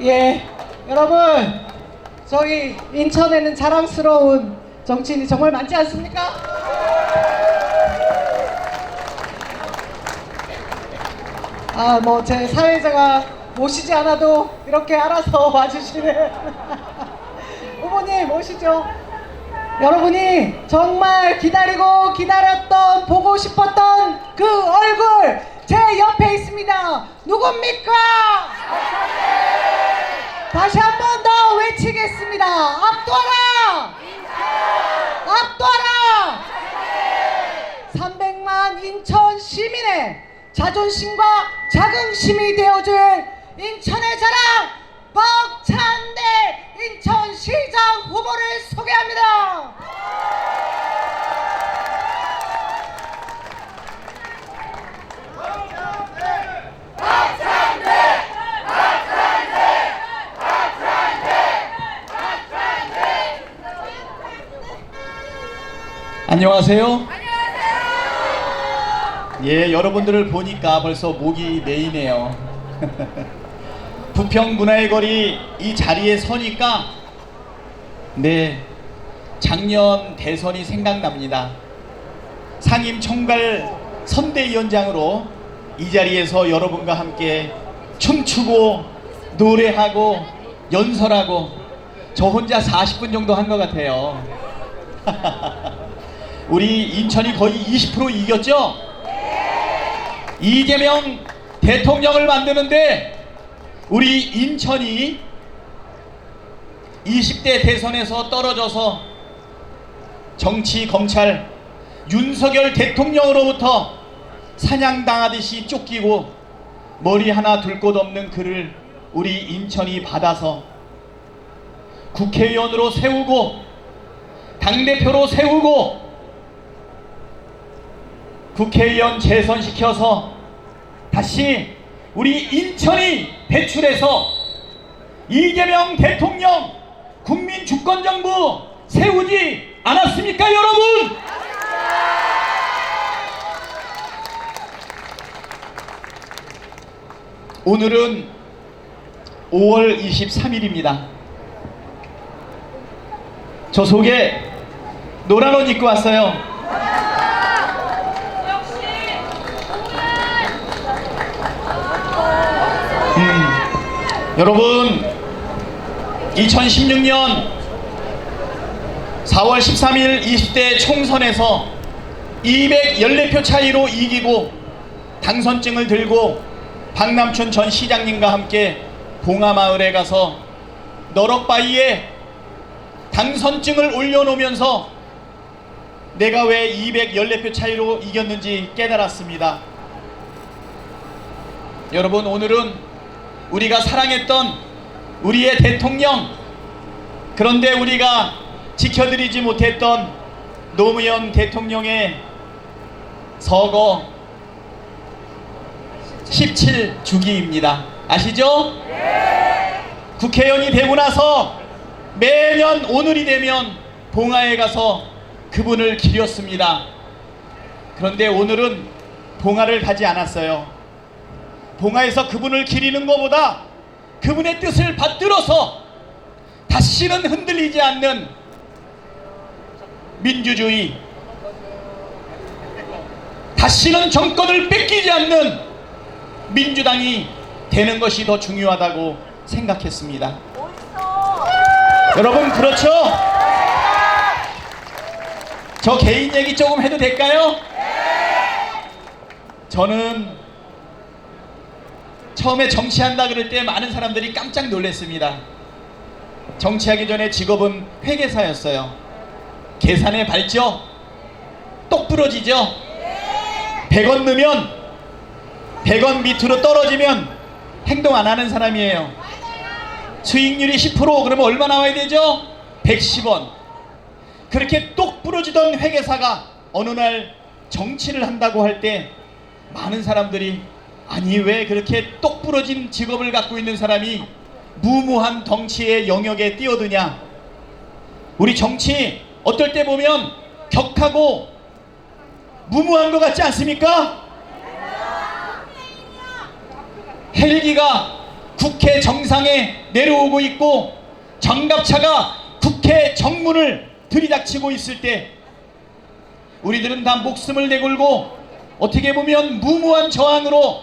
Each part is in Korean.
예, 여러분, 저희 인천에는 자랑스러운 정치인이 정말 많지 않습니까? 뭐 제 사회자가 모시지 않아도 이렇게 알아서 와주시는 후보님 오시죠. 여러분이 정말 기다리고 기다렸던, 보고 싶었던 그 얼굴 제 옆에 있습니다. 누굽니까? 다시 한 번 더 외치겠습니다. 압도하라! 압도하라! 300만 인천 시민의 자존심과 자긍심이 되어줄 인천의 자랑 박찬대 인천시장 후보를 소개합니다. 안녕하세요. 예, 여러분들을 보니까 벌써 목이 메이네요. 부평 문화의 거리 이 자리에 서니까 작년 대선이 생각납니다. 상임 총괄 선대위원장으로 이 자리에서 여러분과 함께 춤추고 노래하고 연설하고 저 혼자 40분 정도 한 것 같아요. 우리 인천이 거의 20% 이겼죠? 이재명 대통령을 만드는데 우리 인천이 20대 대선에서 떨어져서 정치, 검찰, 윤석열 대통령으로부터 사냥당하듯이 쫓기고 머리 하나 둘 곳 없는 그를 우리 인천이 받아서 국회의원으로 세우고 당대표로 세우고 국회의원 재선시켜서 다시 우리 인천이 배출해서 이재명 대통령 국민주권정부 세우지 않았습니까, 여러분? 오늘은 5월 23일입니다. 저 속에 노란 옷 입고 왔어요. 여러분, 2016년 4월 13일 20대 총선에서 214표 차이로 이기고 당선증을 들고 박남춘 전 시장님과 함께 봉하마을에 가서 너럭바위에 당선증을 올려놓으면서 내가 왜 214표 차이로 이겼는지 깨달았습니다. 여러분, 오늘은 우리가 사랑했던 우리의 대통령, 그런데 우리가 지켜드리지 못했던 노무현 대통령의 서거 17주기입니다. 아시죠? 국회의원이 되고 나서 매년 오늘이 되면 봉화에 가서 그분을 기렸습니다. 그런데 오늘은 봉화를 가지 않았어요. 봉화에서 그분을 기리는 것보다 그분의 뜻을 받들어서 다시는 흔들리지 않는 민주주의, 다시는 정권을 뺏기지 않는 민주당이 되는 것이 더 중요하다고 생각했습니다. 여러분, 그렇죠? 저 개인 얘기 조금 해도 될까요? 저는 처음에 정치한다 그럴 때 많은 사람들이 깜짝 놀랐습니다. 정치하기 전에 직업은 회계사였어요. 계산에 밝죠? 똑 부러지죠? 100원 넣으면 100원 밑으로 떨어지면 행동 안 하는 사람이에요. 수익률이 10% 그러면 얼마 나와야 되죠? 110원. 그렇게 똑 부러지던 회계사가 어느 날 정치를 한다고 할 때 많은 사람들이 아니, 왜 그렇게 똑 부러진 직업을 갖고 있는 사람이 무모한 정치의 영역에 뛰어드냐. 우리 정치 어떨 때 보면 격하고 무모한 것 같지 않습니까? 헬기가 국회 정상에 내려오고 있고 장갑차가 국회 정문을 들이닥치고 있을 때 우리들은 다 목숨을 내걸고 어떻게 보면 무모한 저항으로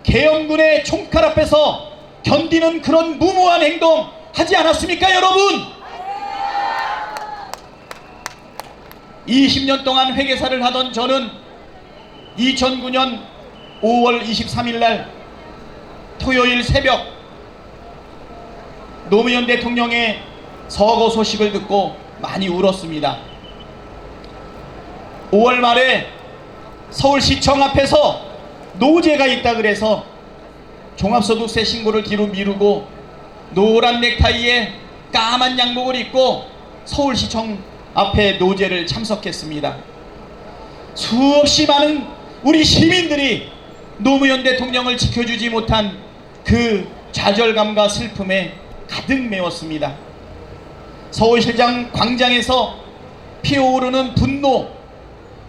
계엄군의 총칼 앞에서 견디는 그런 무모한 행동 하지 않았습니까, 여러분? 20년 동안 회계사를 하던 저는 2009년 5월 23일 날 토요일 새벽 노무현 대통령의 서거 소식을 듣고 많이 울었습니다. 5월 말에 서울시청 앞에서 노제가 있다 그래서 종합소득세 신고를 뒤로 미루고 노란 넥타이에 까만 양복을 입고 서울시청 앞에 노제를 참석했습니다. 수없이 많은 우리 시민들이 노무현 대통령을 지켜주지 못한 그 좌절감과 슬픔에 가득 메웠습니다. 서울시장 광장에서 피어오르는 분노,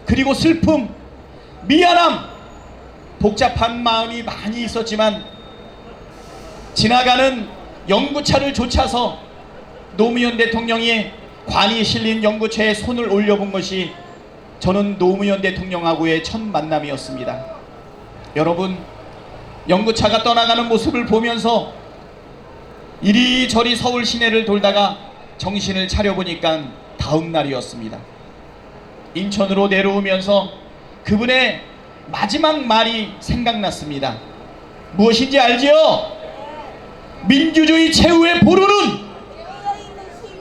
그리고 슬픔, 미안함, 복잡한 마음이 많이 있었지만 지나가는 연구차를 좇아서 노무현 대통령이 관이 실린 연구차에 손을 올려본 것이 저는 노무현 대통령하고의 첫 만남이었습니다. 여러분, 연구차가 떠나가는 모습을 보면서 이리저리 서울 시내를 돌다가 정신을 차려보니까 다음 날이었습니다. 인천으로 내려오면서 그분의 마지막 말이 생각났습니다. 무엇인지 알지요? 민주주의 최후의 보루는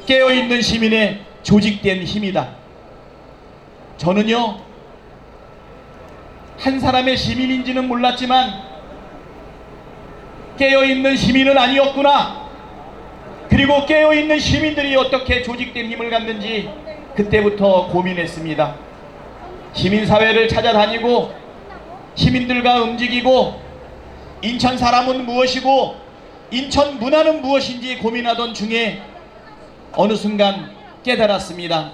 깨어있는 시민의 조직된 힘이다. 저는요, 한 사람의 시민인지는 몰랐지만 깨어있는 시민은 아니었구나. 그리고 깨어있는 시민들이 어떻게 조직된 힘을 갖는지 그때부터 고민했습니다. 시민사회를 찾아다니고 시민들과 움직이고 인천 사람은 무엇이고 인천 문화는 무엇인지 고민하던 중에 어느 순간 깨달았습니다.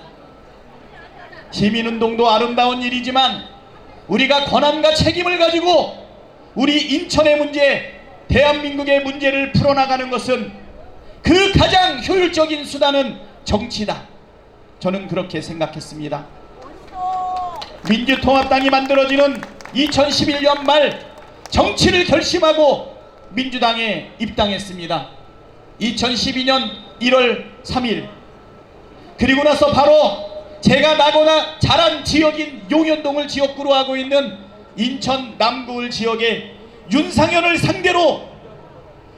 시민운동도 아름다운 일이지만 우리가 권한과 책임을 가지고 우리 인천의 문제, 대한민국의 문제를 풀어나가는 것은 그 가장 효율적인 수단은 정치다. 저는 그렇게 생각했습니다. 민주통합당이 만들어지는 2011년 말 정치를 결심하고 민주당에 입당했습니다. 2012년 1월 3일. 그리고 나서 바로 제가 나거나 자란 지역인 용현동을 지역구로 하고 있는 인천 남구을 지역의 윤상현을 상대로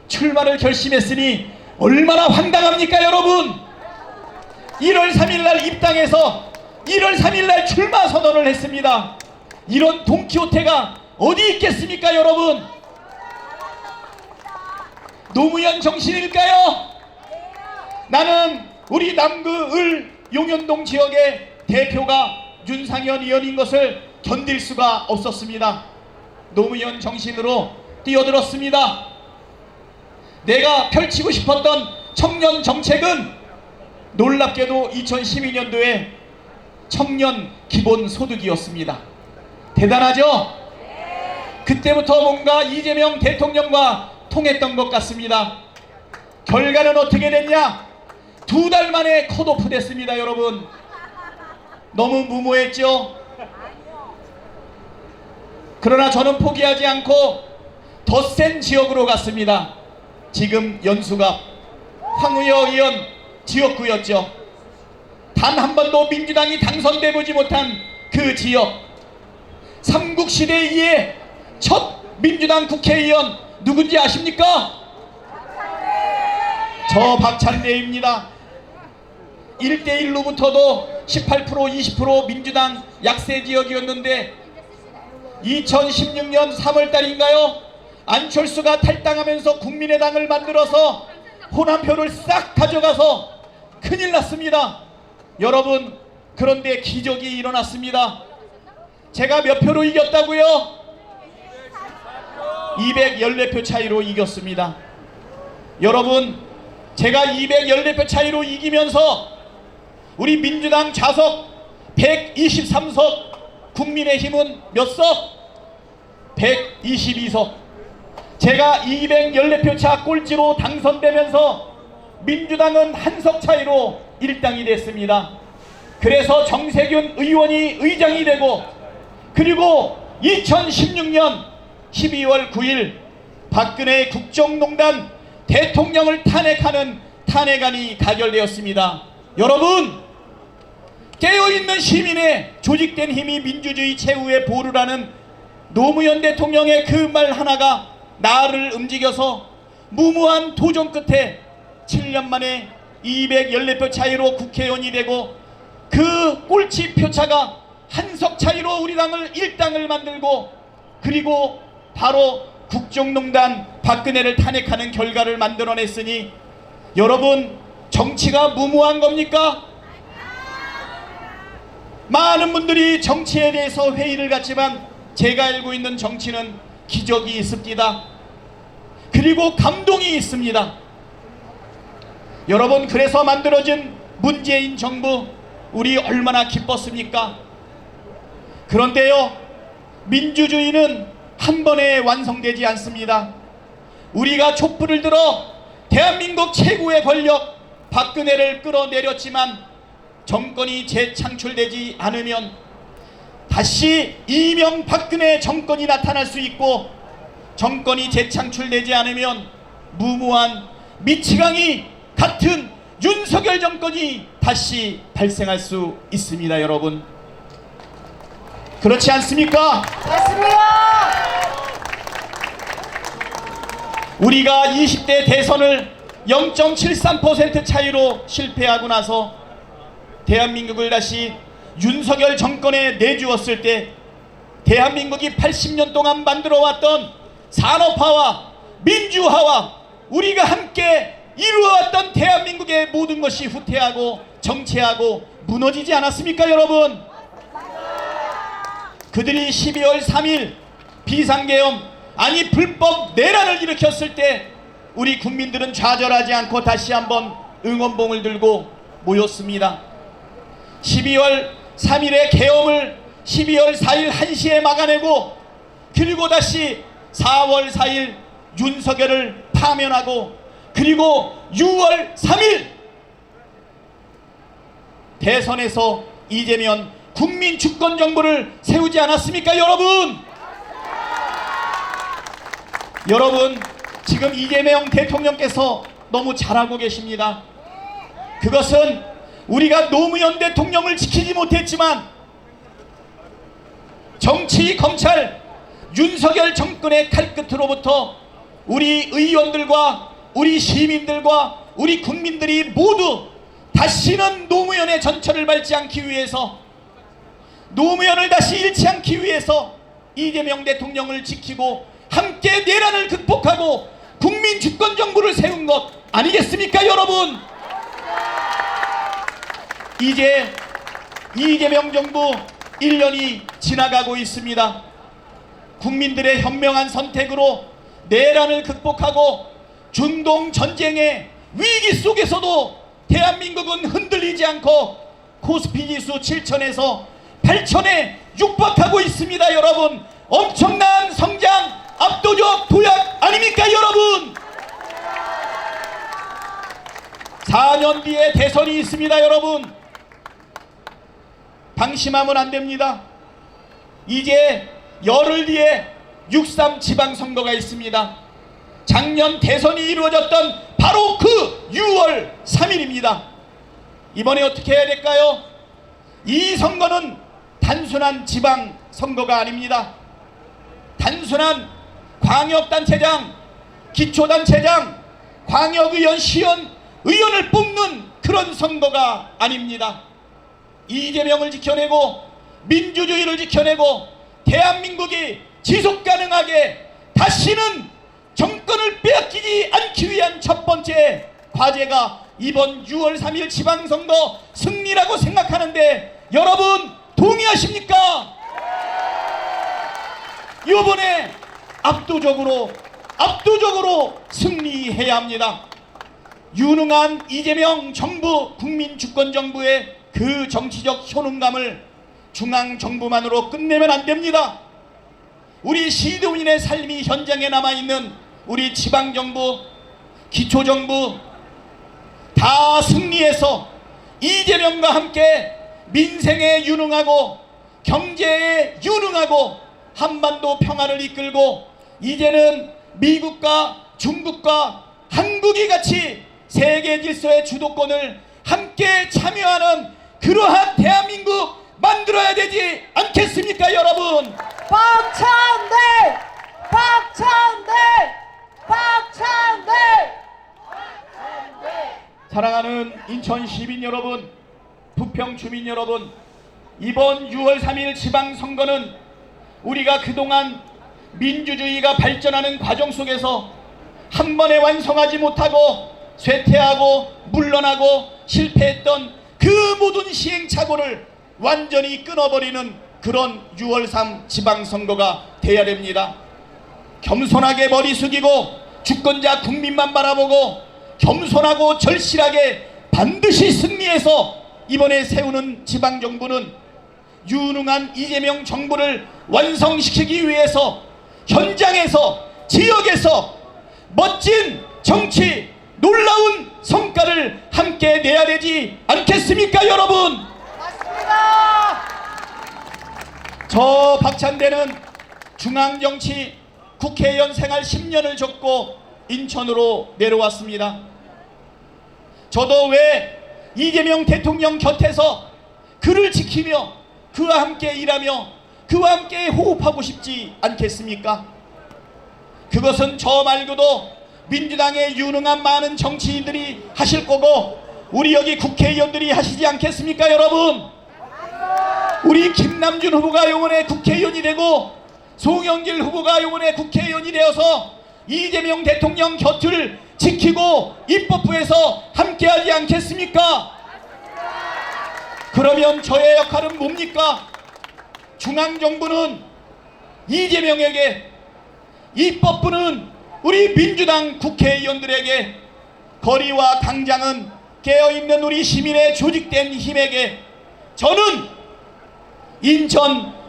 출마를 결심했으니 얼마나 황당합니까, 여러분? 1월 3일 날 입당해서 1월 3일 날 출마 선언을 했습니다. 이런 돈키호테가 어디 있겠습니까, 여러분? 노무현 정신일까요? 나는 우리 남구을 용현동 지역의 대표가 윤상현 의원인 것을 견딜 수가 없었습니다. 노무현 정신으로 뛰어들었습니다. 내가 펼치고 싶었던 청년 정책은 놀랍게도 2012년도에 청년 기본소득이었습니다. 대단하죠? 그때부터 뭔가 이재명 대통령과 통했던 것 같습니다. 결과는 어떻게 됐냐? 2달 만에 컷오프 됐습니다, 여러분. 너무 무모했죠? 그러나 저는 포기하지 않고 더 센 지역으로 갔습니다. 지금 연수갑 황우여 의원 지역구였죠. 단 한 번도 민주당이 당선돼 보지 못한 그 지역, 삼국시대 이에 첫 민주당 국회의원 누군지 아십니까? 저 박찬대입니다. 1대1로부터도 18% 20% 민주당 약세 지역이었는데 2016년 3월달인가요? 안철수가 탈당하면서 국민의당을 만들어서 호남표를 싹 가져가서 큰일 났습니다. 여러분, 그런데 기적이 일어났습니다. 제가 몇 표로 이겼다고요? 214표 차이로 이겼습니다. 여러분, 제가 214표 차이로 이기면서 우리 민주당 좌석 123석, 국민의힘은 몇 석? 122석. 제가 214표 차 꼴찌로 당선되면서 민주당은 한석 차이로 일당이 됐습니다. 그래서 정세균 의원이 의장이 되고, 그리고 2016년 12월 9일 박근혜 국정농단 대통령을 탄핵하는 탄핵안이 가결되었습니다. 여러분, 깨어있는 시민의 조직된 힘이 민주주의 최후의 보루라는 노무현 대통령의 그 말 하나가 나를 움직여서 무모한 도전 끝에 7년 만에 214표 차이로 국회의원이 되고, 그 꼴찌 표차가 한석 차이로 우리 당을 일당을 만들고, 그리고 바로 국정농단 박근혜를 탄핵하는 결과를 만들어냈으니, 여러분, 정치가 무모한 겁니까? 많은 분들이 정치에 대해서 회의를 갖지만 제가 알고 있는 정치는 기적이 있습니다. 그리고 감동이 있습니다. 여러분, 그래서 만들어진 문재인 정부, 우리 얼마나 기뻤습니까? 그런데요, 민주주의는 한 번에 완성되지 않습니다. 우리가 촛불을 들어 대한민국 최고의 권력 박근혜를 끌어내렸지만 정권이 재창출되지 않으면 다시 이명박근혜 정권이 나타날 수 있고, 정권이 재창출되지 않으면 무모한 미치광이 같은 윤석열 정권이 다시 발생할 수 있습니다. 여러분, 그렇지 않습니까? 맞습니다. 우리가 20대 대선을 0.73% 차이로 실패하고 나서 대한민국을 다시 윤석열 정권에 내주었을 때, 대한민국이 80년 동안 만들어왔던 산업화와 민주화와 우리가 함께 이루어왔던 대한민국의 모든 것이 후퇴하고 정체하고 무너지지 않았습니까? 여러분, 그들이 12월 3일 비상계엄, 아니 불법 내란을 일으켰을 때 우리 국민들은 좌절하지 않고 다시 한번 응원봉을 들고 모였습니다. 12월 3일의 계엄을 12월 4일 1시에 막아내고, 그리고 다시 4월 4일 윤석열을 파면하고, 그리고 6월 3일 대선에서 이재명 국민 주권 정부를 세우지 않았습니까? 여러분, 여러분, 지금 이재명 대통령께서 너무 잘하고 계십니다. 그것은 우리가 노무현 대통령을 지키지 못했지만 정치, 검찰, 윤석열 정권의 칼끝으로부터 우리 의원들과 우리 시민들과 우리 국민들이 모두 다시는 노무현의 전철을 밟지 않기 위해서, 노무현을 다시 잃지 않기 위해서 이재명 대통령을 지키고 함께 내란을 극복하고 국민 주권 정부를 세운 것 아니겠습니까? 여러분, 이제 이재명 정부 1년이 지나가고 있습니다. 국민들의 현명한 선택으로 내란을 극복하고 중동 전쟁의 위기 속에서도 대한민국은 흔들리지 않고 코스피 지수 7천에서 8천에 육박하고 있습니다. 여러분, 엄청난 성장, 압도적 도약 아닙니까? 여러분, 4년 뒤에 대선이 있습니다. 여러분, 방심하면 안 됩니다. 이제 열흘 뒤에 6.3 지방선거가 있습니다. 작년 대선이 이루어졌던 바로 그 6월 3일입니다. 이번에 어떻게 해야 될까요? 이 선거는 단순한 지방선거가 아닙니다. 단순한 광역단체장, 기초단체장, 광역의원, 시의원, 의원을 뽑는 그런 선거가 아닙니다. 이재명을 지켜내고 민주주의를 지켜내고 대한민국이 지속가능하게 다시는 정권을 빼앗기지 않기 위한 첫 번째 과제가 이번 6월 3일 지방선거 승리라고 생각하는데, 여러분 동의하십니까? 이번에 압도적으로 승리해야 합니다. 유능한 이재명 정부, 국민주권정부의 그 정치적 효능감을 중앙정부만으로 끝내면 안 됩니다. 우리 시도민의 삶이 현장에 남아있는 우리 지방정부, 기초정부 다 승리해서 이재명과 함께 민생에 유능하고 경제에 유능하고 한반도 평화를 이끌고 이제는 미국과 중국과 한국이 같이 세계 질서의 주도권을 함께 참여하는 그러한 대한민국 만들어야 되지 않겠습니까, 여러분? 박찬대! 박찬대! 박찬대! 사랑하는 인천 시민 여러분, 부평 주민 여러분, 이번 6월 3일 지방선거는 우리가 그동안 민주주의가 발전하는 과정 속에서 한 번에 완성하지 못하고 쇠퇴하고 물러나고 실패했던 그 모든 시행착오를 완전히 끊어버리는 그런 6월 3 지방선거가 돼야 됩니다. 겸손하게 머리 숙이고 주권자 국민만 바라보고 겸손하고 절실하게 반드시 승리해서 이번에 세우는 지방정부는 유능한 이재명 정부를 완성시키기 위해서 현장에서 지역에서 멋진 정치 놀라운 성과를 함께 내야 되지 않겠습니까, 여러분? 맞습니다. 저 박찬대는 중앙정치 국회의원 생활 10년을 접고 인천으로 내려왔습니다. 저도 왜 이재명 대통령 곁에서 그를 지키며 그와 함께 일하며 그와 함께 호흡하고 싶지 않겠습니까? 그것은 저 말고도 민주당의 유능한 많은 정치인들이 하실 거고 우리 여기 국회의원들이 하시지 않겠습니까, 여러분? 우리 김남준 후보가 이번에 국회의원이 되고 송영길 후보가 이번에 국회의원이 되어서 이재명 대통령 곁을 지키고 입법부에서 함께하지 않겠습니까? 그러면 저의 역할은 뭡니까? 중앙정부는 이재명에게, 입법부는 우리 민주당 국회의원들에게, 거리와 당장은 깨어있는 우리 시민의 조직된 힘에게, 저는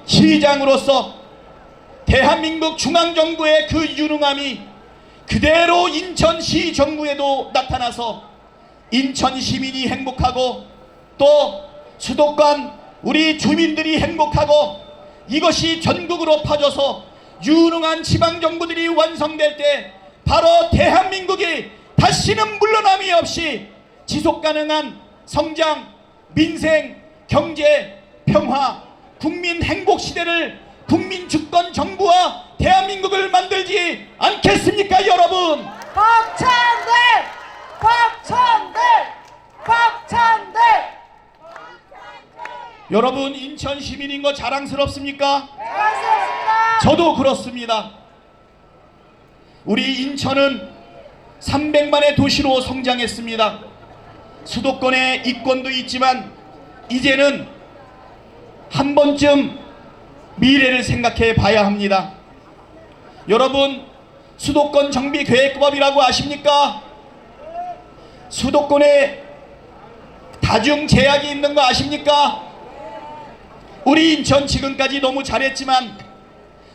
인천시장으로서 대한민국 중앙정부의 그 유능함이 그대로 인천시 정부에도 나타나서 인천 시민이 행복하고 또 수도권 우리 주민들이 행복하고 이것이 전국으로 퍼져서 유능한 지방정부들이 완성될 때 바로 대한민국이 다시는 물러남이 없이 지속가능한 성장, 민생, 경제, 평화, 국민 행복 시대를 국민 주권 정부와 대한민국을 만들지 않겠습니까, 여러분? 박찬대! 박찬대! 박찬대! 여러분, 인천 시민인 거 자랑스럽습니까? 잘하셨습니다. 저도 그렇습니다. 우리 인천은 300만의 도시로 성장했습니다. 수도권의 이권도 있지만 이제는 한 번쯤 미래를 생각해 봐야 합니다. 여러분, 수도권 정비 계획법이라고 아십니까? 수도권에 다중 제약이 있는 거 아십니까? 우리 인천 지금까지 너무 잘했지만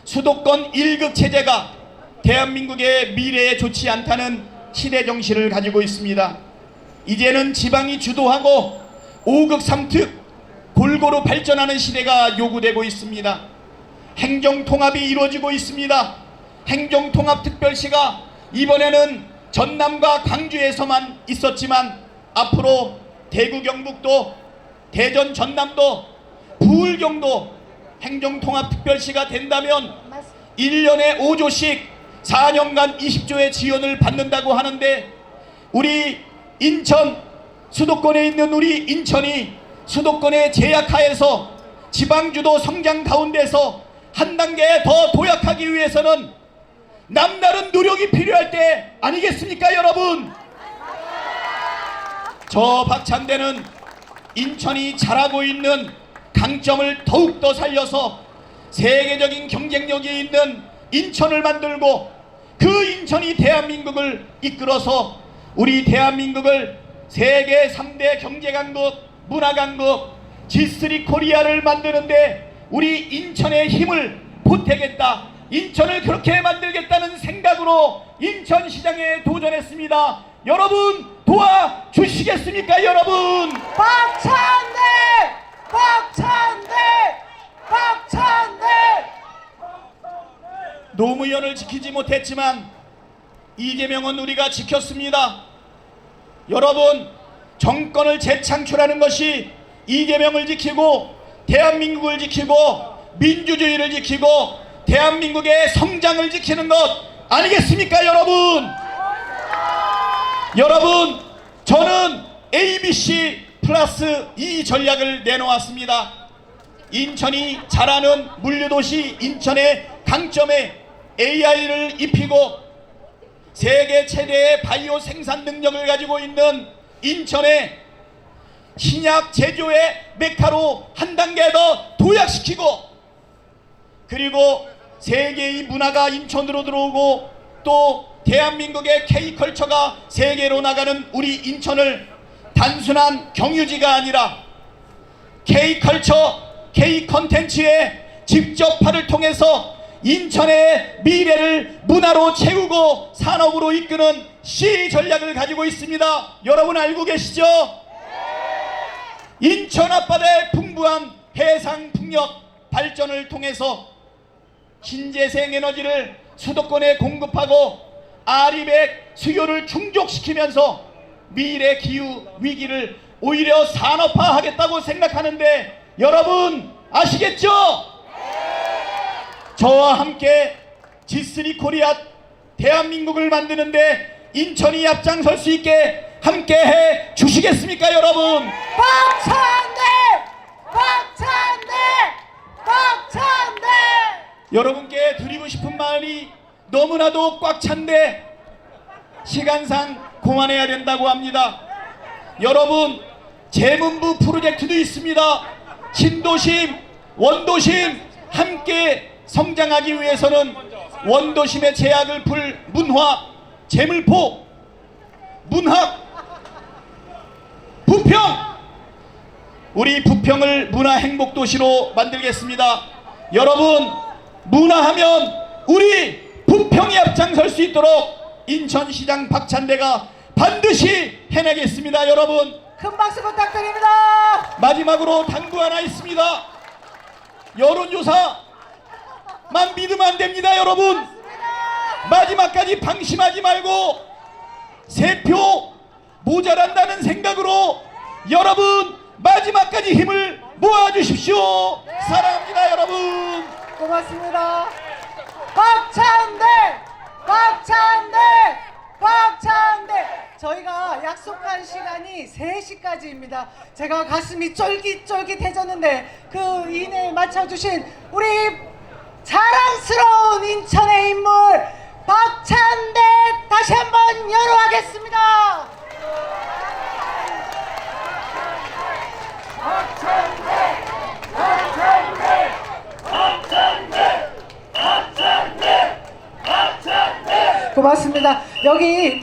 수도권 1급 체제가 대한민국의 미래에 좋지 않다는 시대 정신을 가지고 있습니다. 이제는 지방이 주도하고 5급 3특 골고루 발전하는 시대가 요구되고 있습니다. 행정통합이 이루어지고 있습니다. 행정통합특별시가 이번에는 전남과 광주에서만 있었지만 앞으로 대구 경북도, 대전 전남도, 부울경도 행정통합특별시가 된다면 1년에 5조씩 4년간 20조의 지원을 받는다고 하는데 우리 인천, 수도권에 있는 우리 인천이 수도권의 제약하에서 지방주도 성장 가운데서 한 단계 더 도약하기 위해서는 남다른 노력이 필요할 때 아니겠습니까, 여러분? 저 박찬대는 인천이 잘하고 있는 강점을 더욱더 살려서 세계적인 경쟁력이 있는 인천을 만들고 그 인천이 대한민국을 이끌어서 우리 대한민국을 세계 3대 경제강국, 문화강국, G3 코리아를 만드는데 우리 인천의 힘을 보태겠다, 인천을 그렇게 만들겠다는 생각으로 인천시장에 도전했습니다. 여러분 도와주시겠습니까? 여러분. 박찬대! 박찬대! 박찬대! 노무현을 지키지 못했지만 이재명은 우리가 지켰습니다. 여러분, 정권을 재창출하는 것이 이재명을 지키고 대한민국을 지키고 민주주의를 지키고 대한민국의 성장을 지키는 것 아니겠습니까? 여러분, 저는 ABC 플러스 2 전략을 내놓았습니다. 인천이 잘하는 물류도시 인천의 강점에 AI를 입히고 세계 최대의 바이오 생산 능력을 가지고 있는 인천의 신약 제조의 메카로 한 단계 더 도약시키고, 그리고 세계의 문화가 인천으로 들어오고 또 대한민국의 K컬처가 세계로 나가는 우리 인천을 단순한 경유지가 아니라 K컬처, K컨텐츠의 직접 팔을 통해서 인천의 미래를 문화로 채우고 산업으로 이끄는 C 전략을 가지고 있습니다. 여러분 알고 계시죠? 인천 앞바다의 풍부한 해상 풍력 발전을 통해서 신재생 에너지를 수도권에 공급하고 아리백 수요를 충족시키면서 미래 기후 위기를 오히려 산업화하겠다고 생각하는데 여러분 아시겠죠? 저와 함께 G3 코리아 대한민국을 만드는데 인천이 앞장설 수 있게 함께 해 주시겠습니까? 여러분. 박찬대! 박찬대! 박찬대! 여러분께 드리고 싶은 말이 너무나도 꽉 찬데 시간상 그만해야 된다고 합니다. 여러분, 재문부 프로젝트도 있습니다. 신도심, 원도심 함께 성장하기 위해서는 원도심의 제약을 풀 문화, 재물포, 문학, 부평, 우리 부평을 문화 행복도시로 만들겠습니다. 여러분, 문화하면 우리 부평이 앞장설 수 있도록 인천시장 박찬대가 반드시 해내겠습니다. 여러분, 큰 박수 부탁드립니다. 마지막으로 당부 하나 있습니다. 여론조사만 믿으면 안 됩니다. 여러분, 마지막까지 방심하지 말고 3표 모자란다는 생각으로 여러분 마지막까지 힘을 모아주십시오. 사랑합니다. 여러분. 고맙습니다. 박찬대! 박찬대! 박찬대! 저희가 약속한 시간이 3시까지입니다. 제가 가슴이 쫄깃쫄깃해졌는데 그 이내에 맞춰주신 우리 자랑스러운 인천의 인물 박찬대 다시 한번 연호하겠습니다. 박찬대! 박찬대! 박찬대! 박찬대! 박찬대! 고맙습니다. 여기